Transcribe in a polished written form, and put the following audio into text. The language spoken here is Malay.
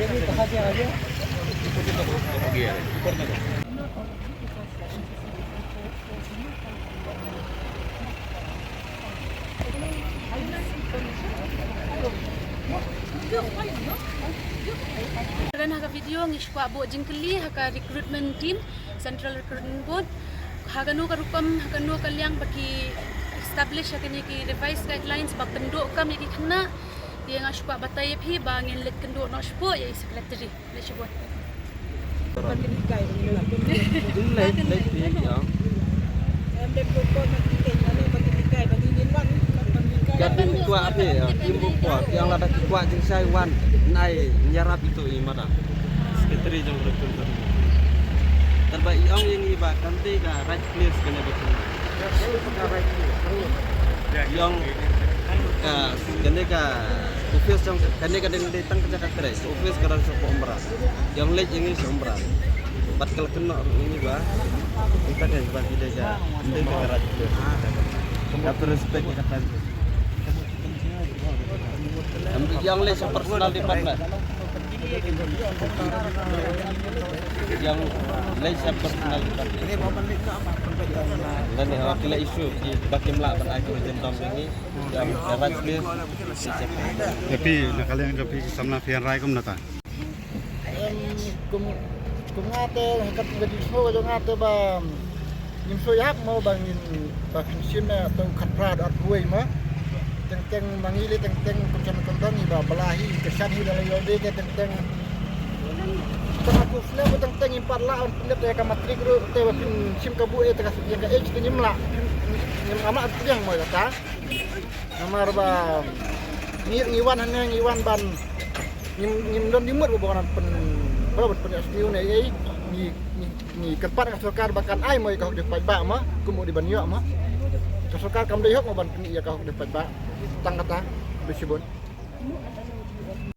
Dan haka video ngishwa bo jingkeli haka recruitment team Central Recruitment Board haka no karukam haka no kalyang baki establish haka ni ki revised guidelines ba pendok kam ni kena dia ngashwa batay phi ba ngin let kendo no shpo ya secretary le shibot Jadi kuat apa ya? Ibu kuat yang ada kuat jeng saya wan naik nyarap itu imana. Sekretari jeng betul. Terbaik yang ini bahkan tiga right place kena betul. Yang kena office yang kena datang ke Jakarta terus office kerana sebuah umrah. Yang lain ini umrah. Bat kalau kena ini bah kita kan bagi dia tiga right place. Dapat respect kita. Yang lain personal department. Yang lain personal department. Dan wakil isu di bagi melakukan akhir jentong ini yang darat clear. Tapi nak kalian tapi samna fian rai kum nata. Kum ngate kat ngadi so jo ngate ba nim so yap mau bangin ba kinsin atau khatrat at huai ma teng mangili teng kuncam iba balahi kesan hi dalam yode ke teng aku fle teng impar la on pindah te kamatri gru te pin sim kabu e tegas yang ka h nyimla nyim ama yang mo kata nomor ba ngiwan hanya ngiwan ban nyim don dimut bukan pen berapa pen SDU ne ai ni kepat kasokar bakan ai mo ka de ba ma kumu di banyo ma kasokar kam de hok mo ban ni ya ka de ba tang kata besibon